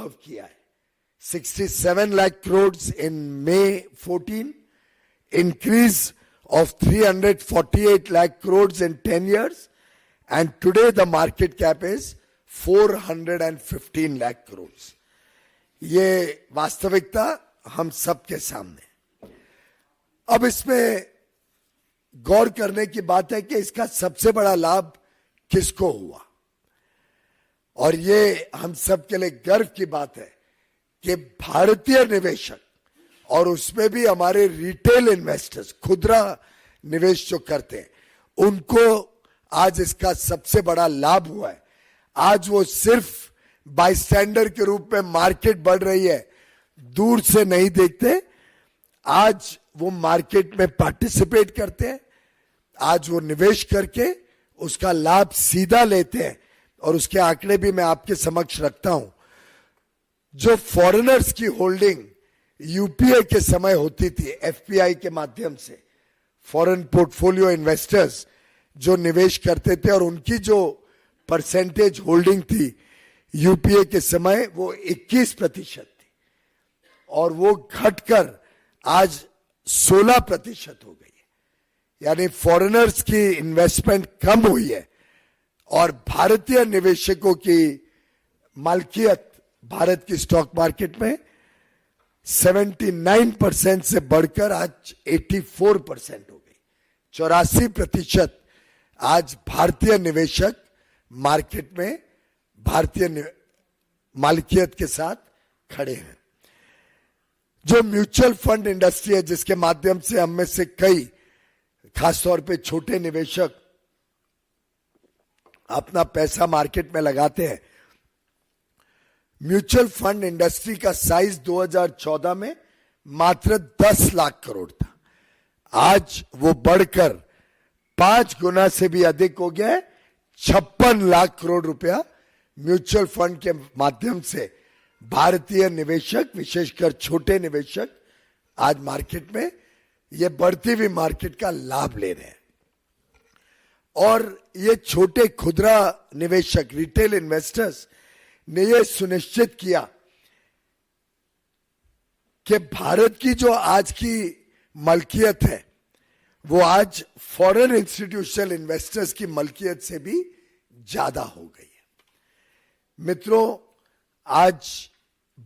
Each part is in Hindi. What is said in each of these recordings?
अनुभव किया है. 67 lakh crores in May 14, increase of 348 lakh crores in 10 years, and today the market cap is 415 lakh crores. ये वास्तविकता हम सबके सामने. अब इसमें गौर करने की बात है कि इसका सबसे बड़ा लाभ किसको हुआ, और ये हम सब के लिए गर्व की बात है कि भारतीय निवेशक, और उसमें भी हमारे रिटेल इन्वेस्टर्स, खुदरा निवेश जो करते हैं, उनको आज इसका सबसे बड़ा लाभ हुआ है. आज वो सिर्फ बाईस्टैंडर के रूप में मार्केट बढ़ रही है दूर से नहीं देखते, आज वो मार्केट में पार्टिसिपेट करते हैं, आज वो निवेश करके उसका लाभ सीधा लेते हैं. और उसके आंकड़े भी मैं आपके समक्ष रखता हूं. जो फॉरेनर्स की होल्डिंग यूपीए के समय होती थी, एफपीआई के माध्यम से फॉरेन पोर्टफोलियो इन्वेस्टर्स जो निवेश करते थे, और उनकी जो परसेंटेज होल्डिंग थी यूपीए के समय वो 21% थी, और वो घटकर आज 16% हो गई है. यानी फॉरेनर्स की इन्वेस्टमेंट कम हुई है, और भारतीय निवेशकों की मालकियत भारत की स्टॉक मार्केट में 79% से बढ़कर आज 84% हो गई. 84% आज भारतीय निवेशक मार्केट में भारतीय मालकियत के साथ खड़े हैं. जो म्यूचुअल फंड इंडस्ट्री है, जिसके माध्यम से हम में से कई, खासतौर पे छोटे निवेशक अपना पैसा मार्केट में लगाते हैं, म्यूचुअल फंड इंडस्ट्री का साइज 2014 में मात्र 10 लाख करोड़ था. आज वो बढ़कर 5 गुना से भी अधिक हो गया है. 56 लाख करोड़ रुपया म्यूचुअल फंड के माध्यम से भारतीय निवेशक, विशेषकर छोटे निवेशक, आज मार्केट में ये बढ़ती हुई मार्केट का लाभ ले रहे हैं. और ये छोटे खुदरा निवेशक, रिटेल इन्वेस्टर्स ने ये सुनिश्चित किया कि भारत की जो आज की मलकियत है वो आज फॉरेन इंस्टीट्यूशनल इन्वेस्टर्स की मलकियत से भी ज्यादा हो गई है. मित्रों, आज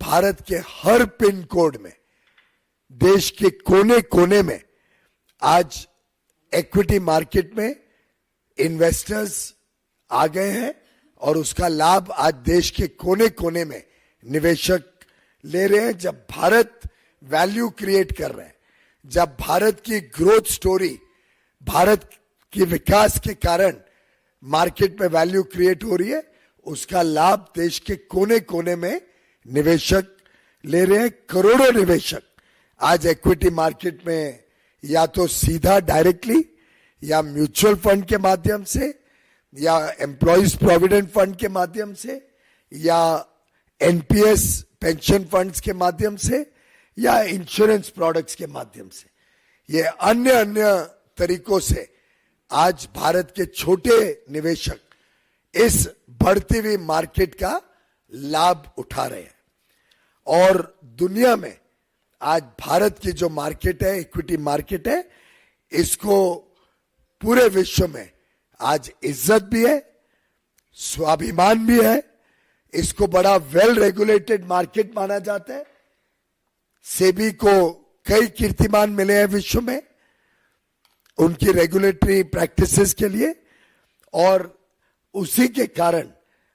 भारत के हर पिन कोड में, देश के कोने कोने में आज इक्विटी मार्केट में इन्वेस्टर्स आ गए हैं, और उसका लाभ आज देश के कोने कोने में निवेशक ले रहे हैं. जब भारत वैल्यू क्रिएट कर रहे हैं, जब भारत की ग्रोथ स्टोरी, भारत की विकास के कारण मार्केट में वैल्यू क्रिएट हो रही है, उसका लाभ देश के कोने कोने में निवेशक ले रहे हैं. करोड़ों निवेशक आज इक्विटी मार्केट में या तो सीधा डायरेक्टली, या म्यूचुअल फंड के माध्यम से, या एम्प्लॉइज प्रोविडेंट फंड के माध्यम से, या एनपीएस पेंशन फंड्स के माध्यम से, या इंश्योरेंस प्रोडक्ट्स के माध्यम से, ये अन्य अन्य तरीकों से आज भारत के छोटे निवेशक इस बढ़ती हुई मार्केट का लाभ उठा रहे हैं. और दुनिया में आज भारत की जो मार्केट है, इक्विटी मार्केट है, इसको पूरे विश्व में आज इज्जत भी है, स्वाभिमान भी है. इसको बड़ा वेल रेगुलेटेड मार्केट माना जाता है. सेबी को कई कीर्तिमान मिले हैं विश्व में उनकी रेगुलेटरी प्रैक्टिसेस के लिए, और उसी के कारण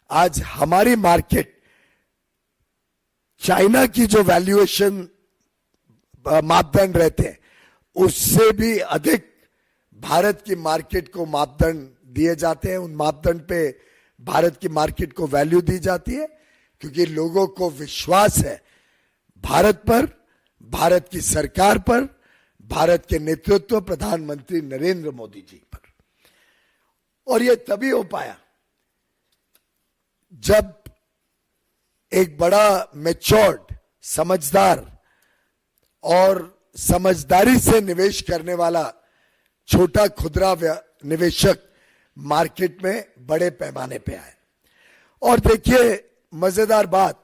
आज हमारी मार्केट चाइना की जो वैल्यूएशन मापदंड रहते हैं उससे भी अधिक भारत की मार्केट को मापदंड दिए जाते हैं. उन मापदंड पे भारत की मार्केट को वैल्यू दी जाती है, क्योंकि लोगों को विश्वास है भारत पर, भारत की सरकार पर, भारत के नेतृत्व प्रधानमंत्री नरेंद्र मोदी जी पर. और यह तभी हो पाया जब एक बड़ा मैच्योर्ड, समझदार और समझदारी से निवेश करने वाला छोटा खुदरा निवेशक मार्केट में बड़े पैमाने पे आए. और देखिए मजेदार बात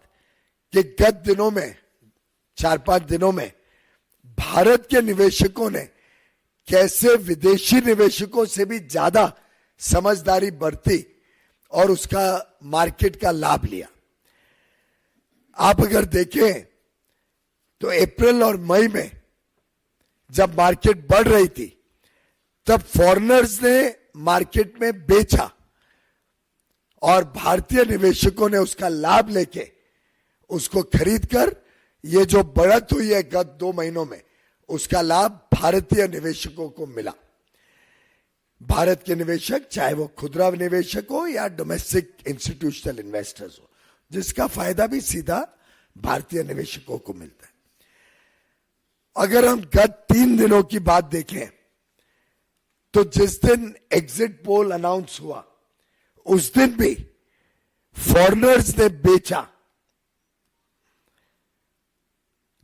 कि गत दिनों में 4-5 दिनों में भारत के निवेशकों ने कैसे विदेशी निवेशकों से भी ज्यादा समझदारी बरती और उसका मार्केट का लाभ लिया। आप अगर देखें तो अप्रैल और मई में जब मार्केट बढ़ रही थी तब फॉरेनर्स ने मार्केट में बेचा और भारतीय निवेशकों ने उसका लाभ लेके उसको खरीदकर ये जो बढ़त हुई है गत 2 महीनों में उसका लाभ भारतीय निवेशकों को मिला। भारत के निवेशक चाहे वो खुदरा निवेशक हो या डोमेस्टिक इंस्टीट्यूशनल इन्वेस्टर्स हो, जिसका फायदा भी सीधा भारतीय निवेशकों को मिलता है। अगर हम गत 3 दिनों की बात देखें तो जिस दिन एग्जिट पोल अनाउंस हुआ उस दिन भी फॉरेनर्स ने बेचा।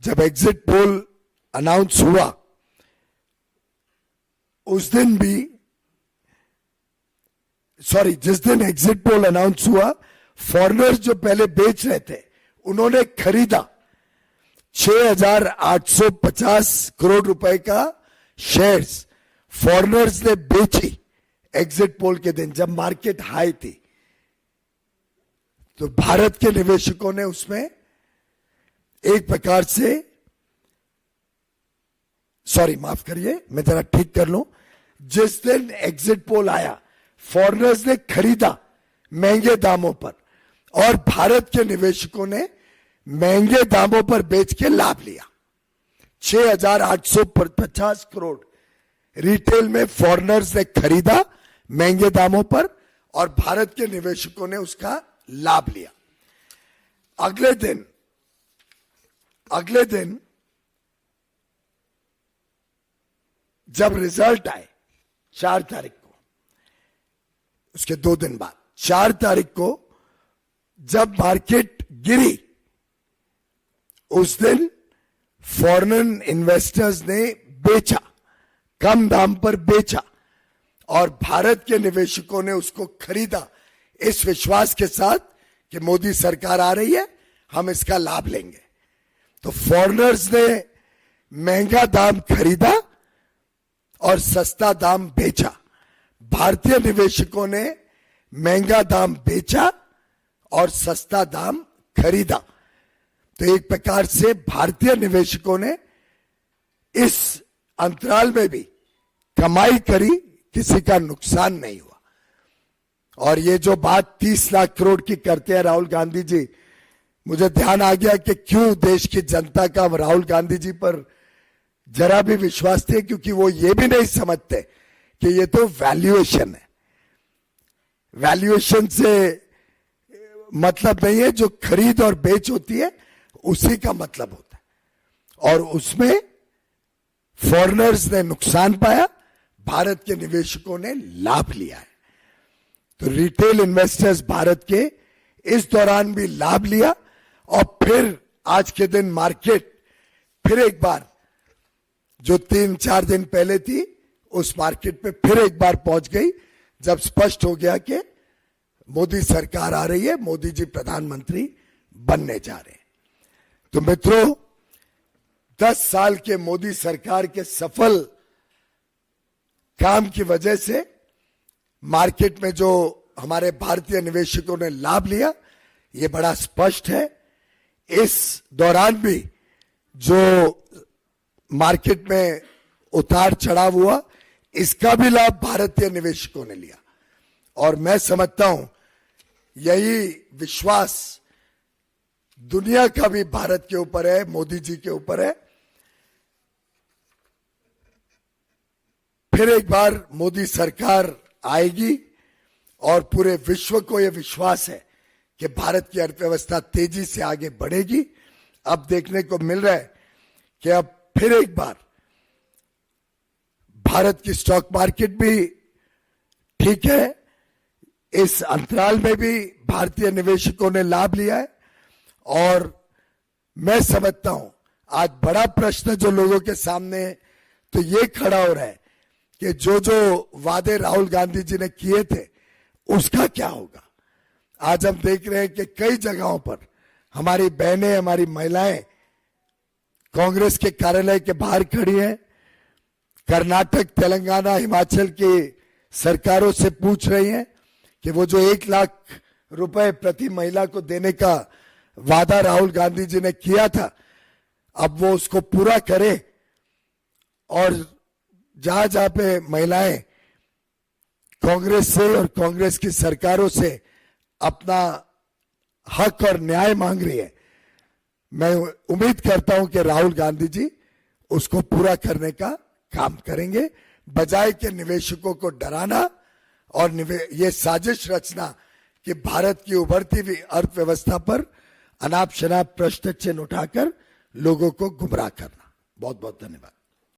जब एग्जिट पोल अनाउंस हुआ उस दिन भी जिस दिन एग्जिट पोल अनाउंस हुआ फॉरेनर्स जो पहले बेच रहे थे उन्होंने खरीदा 6,850 करोड़ रुपए का शेयर्स फॉरेनर्स ने बेची एग्जिट पोल के दिन जब मार्केट हाई थी। तो भारत के निवेशकों ने उसमें एक प्रकार से माफ करिए मैं जरा ठीक कर लूं, जिस दिन एग्जिट पोल आया फॉरेनर्स ने खरीदा महंगे दामों पर और भारत के निवेशकों ने महंगे दामों पर बेच के लाभ लिया। 6,850 करोड़ रिटेल में फॉरेनर्स ने खरीदा महंगे दामों पर और भारत के निवेशकों ने उसका लाभ लिया। अगले दिन जब रिजल्ट आए 4 तारीख को, उसके 2 दिन बाद 4 तारीख को जब मार्केट गिरी उस दिन फॉरेन इन्वेस्टर्स ने बेचा, कम दाम पर बेचा और भारत के निवेशकों ने उसको खरीदा इस विश्वास के साथ कि मोदी सरकार आ रही है, हम इसका लाभ लेंगे। तो फॉरेनर्स ने महंगा दाम खरीदा और सस्ता दाम बेचा। भारतीय निवेशकों ने महंगा दाम बेचा और सस्ता दाम खरीदा। तो एक प्रकार से भारतीय निवेशकों ने इस अंतराल में भी कमाई करी, किसी का नुकसान नहीं हुआ। और ये जो बात 30 लाख करोड़ की करते हैं राहुल गांधी जी, मुझे ध्यान आ गया कि क्यों देश की जनता का राहुल गांधी जी पर जरा भी विश्वास थे, क्योंकि वो ये भी नहीं समझते कि ये तो वैल्यूएशन है। वैल्यूएशन से मतलब नहीं है, जो खरीद और बेच होती है उसी का मतलब होता है। और उसमें फॉरेनर्स ने नुकसान पाया, भारत के निवेशकों ने लाभ लिया है। तो रिटेल इन्वेस्टर्स भारत के इस दौरान भी लाभ लिया और फिर आज के दिन मार्केट फिर एक बार जो 3-4 दिन पहले थी उस मार्केट पे फिर एक बार पहुंच गई, जब स्पष्ट हो गया कि मोदी सरकार आ रही है, मोदी जी प्रधानमंत्री बनने जा रहे हैं। तो मित्रों, 10 साल के मोदी सरकार के सफल काम की वजह से मार्केट में जो हमारे भारतीय निवेशकों ने लाभ लिया ये बड़ा स्पष्ट है। इस दौरान भी जो मार्केट में उतार चढ़ाव हुआ इसका भी लाभ भारतीय निवेशकों ने लिया। और मैं समझता हूं यही विश्वास दुनिया का भी भारत के ऊपर है, मोदी जी के ऊपर है। फिर एक बार मोदी सरकार आएगी और पूरे विश्व को यह विश्वास है कि भारत की अर्थव्यवस्था तेजी से आगे बढ़ेगी। अब देखने को मिल रहा है कि अब फिर एक बार भारत की स्टॉक मार्केट भी ठीक है, इस अंतराल में भी भारतीय निवेशकों ने लाभ लिया है। और मैं समझता हूं आज बड़ा प्रश्न जो लोगों के सामने है तो ये खड़ा हो रहा है कि जो जो वादे राहुल गांधी जी ने किए थे उसका क्या होगा। आज हम देख रहे हैं कि कई जगहों पर हमारी बहनें, हमारी महिलाएं कांग्रेस के कार्यालय के बाहर खड़ी हैं। कर्नाटक, तेलंगाना, हिमाचल की सरकारों से पूछ रही हैं कि वो जो 1 लाख रुपए प्रति महिला को देने का वादा राहुल गांधी जी ने किया था, अब वो उसको पूरा करे और जहां जहां पे महिलाएं कांग्रेस से और कांग्रेस की सरकारों से अपना हक और न्याय मांग रही है, मैं उम्मीद करता हूं कि राहुल गांधी जी उसको पूरा करने का काम करेंगे, बजाय के निवेशकों को डराना और ये साजिश रचना कि भारत की उभरती हुई अर्थव्यवस्था पर अनाप शनाप प्रश्न चिन्ह उठाकर लोगों को गुमराह करना। बहुत बहुत धन्यवाद।